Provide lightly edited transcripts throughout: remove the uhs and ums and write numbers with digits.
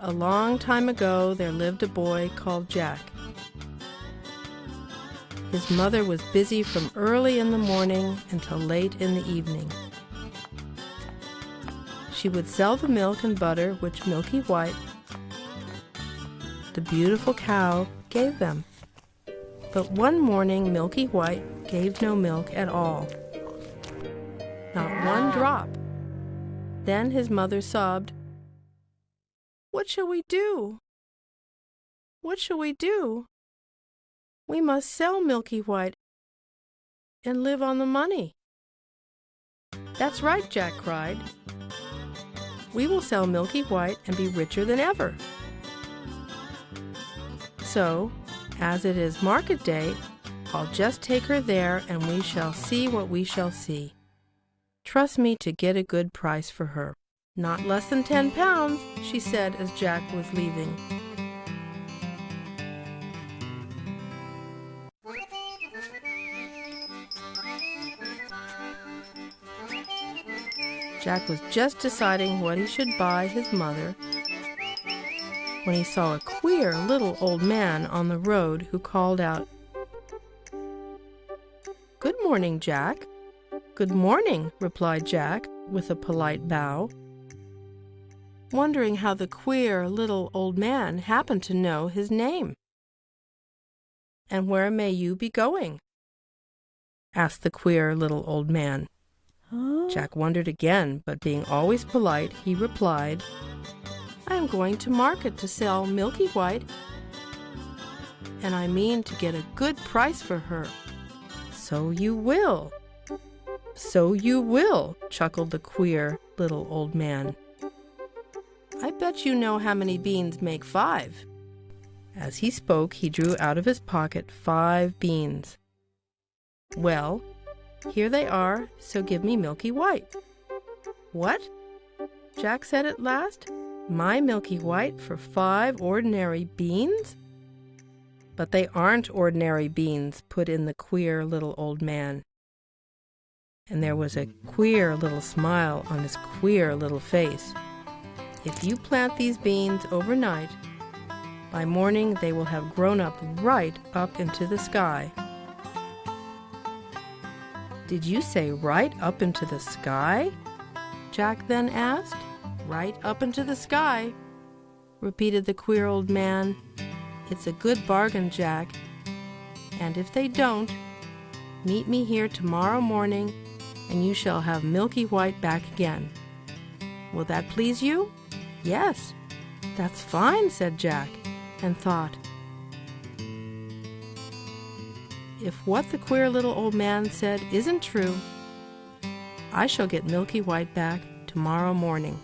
A long time ago there lived a boy called Jack. His mother was busy from early in the morning until late in the evening. She would sell the milk and butter which Milky White, the beautiful cow, gave them. But one morning Milky White gave no milk at all. Not one drop. Then his mother sobbed, "What shall we do? What shall we do? We must sell Milky White and live on the money." "That's right," Jack cried. "We will sell Milky White and be richer than ever." So, as it is market day, I'll just take her there and we shall see what we shall see. Trust me to get a good price for her. "Not less than 10 pounds, she said as Jack was leaving. Jack was just deciding what he should buy his mother when he saw a queer little old man on the road who called out, "Good morning, Jack." "Good morning," replied Jack with a polite bow, wondering how the queer little old man happened to know his name. "And where may you be going?" asked the queer little old man. Jack wondered again, but being always polite, he replied, "I am going to market to sell Milky White, and I mean to get a good price for her." "So you will. So you will," chuckled the queer little old man. "I bet you know how many beans make 5. As he spoke, he drew out of his pocket 5 beans. "Well, here they are, so give me Milky White." "What?" Jack said at last. "My Milky White for 5 ordinary beans?" "But they aren't ordinary beans," put in the queer little old man. And there was a queer little smile on his queer little face. "If you plant these beans overnight, by morning they will have grown up right up into the sky." "Did you say right up into the sky?" Jack then asked. "Right up into the sky," repeated the queer old man. "It's a good bargain, Jack. And if they don't, meet me here tomorrow morning, and you shall have Milky White back again. Will that please you?" "Yes, that's fine," said Jack, and thought, if what the queer little old man said isn't true, I shall get Milky White back tomorrow morning.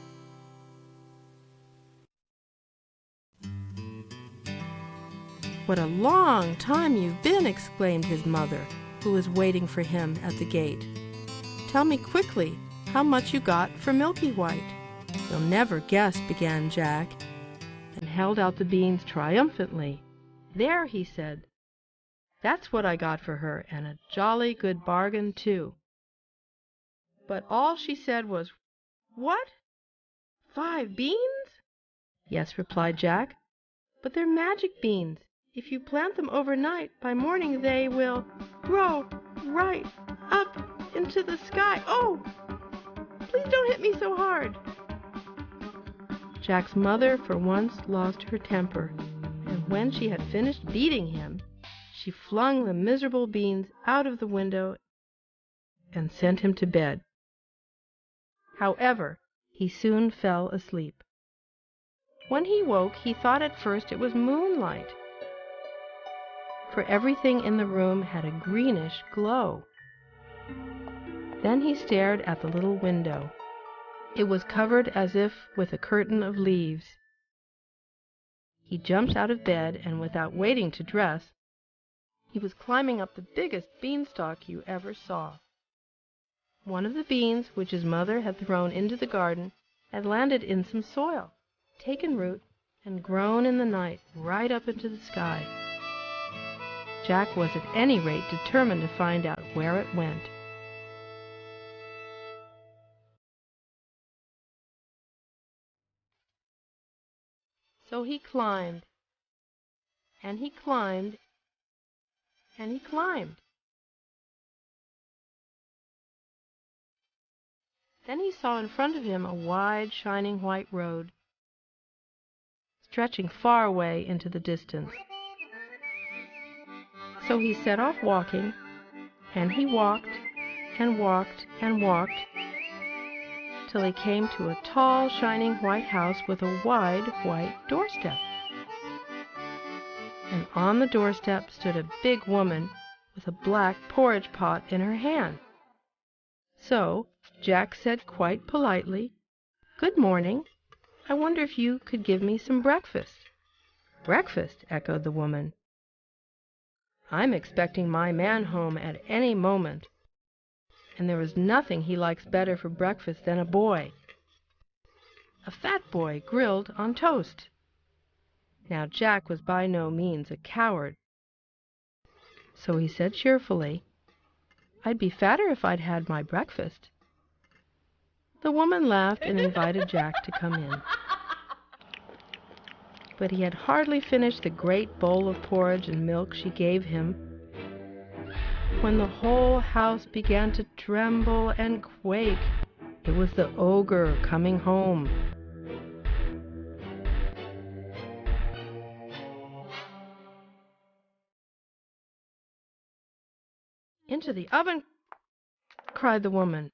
"What a long time you've been!" exclaimed his mother, who was waiting for him at the gate. "Tell me quickly how much you got for Milky White." "You'll never guess," began Jack, and held out the beans triumphantly. "There," he said, "that's what I got for her, and a jolly good bargain, too." But all she said was, "What? 5 beans?" "Yes," replied Jack, "but they're magic beans. If you plant them overnight, by morning they will grow right up into the sky." "Oh, please don't hit me so hard." Jack's mother for once lost her temper, and when she had finished beating him, she flung the miserable beans out of the window and sent him to bed. However, he soon fell asleep. When he woke, he thought at first it was moonlight, for everything in the room had a greenish glow. Then he stared at the little window. It was covered as if with a curtain of leaves. He jumped out of bed, and without waiting to dress, he was climbing up the biggest beanstalk you ever saw. One of the beans which his mother had thrown into the garden had landed in some soil, taken root, and grown in the night right up into the sky. Jack was at any rate determined to find out where it went. So he climbed, and he climbed, and he climbed. Then he saw in front of him a wide, shining white road, stretching far away into the distance. So he set off walking, and he walked, and walked, and walked, till he came to a tall, shining white house with a wide, white doorstep. And on the doorstep stood a big woman with a black porridge pot in her hand. So Jack said quite politely, "Good morning. I wonder if you could give me some breakfast." "Breakfast?" echoed the woman. "I'm expecting my man home at any moment, and there is nothing he likes better for breakfast than a boy. A fat boy grilled on toast." Now Jack was by no means a coward, so he said cheerfully, "I'd be fatter if I'd had my breakfast." The woman laughed and invited Jack to come in. But he had hardly finished the great bowl of porridge and milk she gave him when the whole house began to tremble and quake. It was the ogre coming home. "Into the oven!" cried the woman,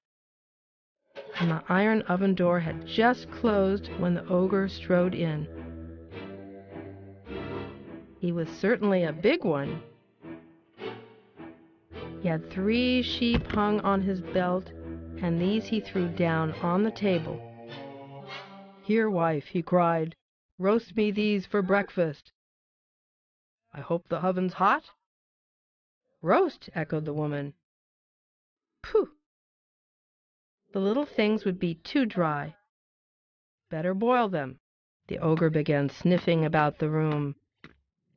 and the iron oven door had just closed when the ogre strode in. He was certainly a big one. He had 3 sheep hung on his belt, and these he threw down on the table. "Here, wife," he cried, "roast me these for breakfast. I hope the oven's hot?" "Roast?" echoed the woman. "Pooh! The little things would be too dry. Better boil them." The ogre began sniffing about the room.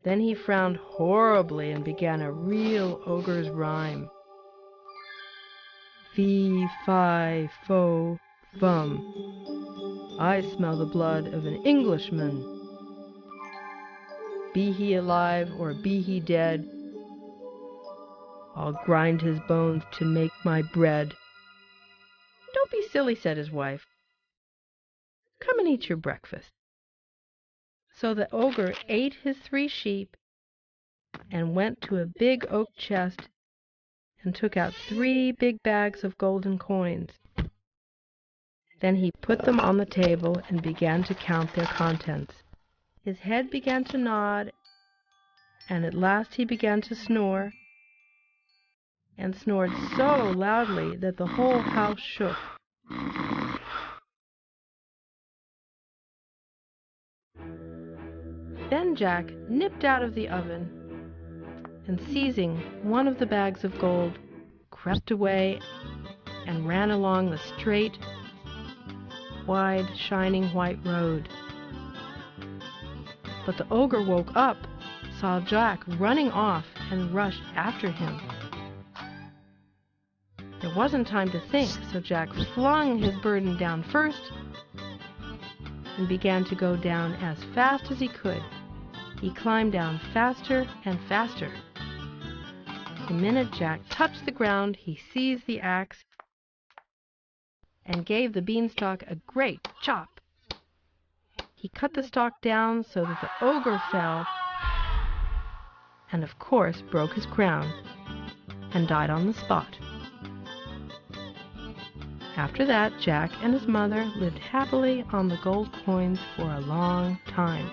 Then he frowned horribly and began a real ogre's rhyme. "Fee, fi, fo, fum. I smell the blood of an Englishman. Be he alive or be he dead, I'll grind his bones to make my bread." "Don't be silly," said his wife. "Come and eat your breakfast." So the ogre ate his 3 sheep and went to a big oak chest and took out 3 big bags of golden coins. Then he put them on the table and began to count their contents. His head began to nod, and at last he began to snore, and snored so loudly that the whole house shook. Then Jack nipped out of the oven, and seizing one of the bags of gold, crept away and ran along the straight, wide, shining white road. But the ogre woke up, saw Jack running off, and rushed after him. There wasn't time to think, so Jack flung his burden down first and began to go down as fast as he could. He climbed down faster and faster. The minute Jack touched the ground, he seized the axe and gave the beanstalk a great chop. He cut the stalk down so that the ogre fell, and of course broke his crown and died on the spot. After that, Jack and his mother lived happily on the gold coins for a long time.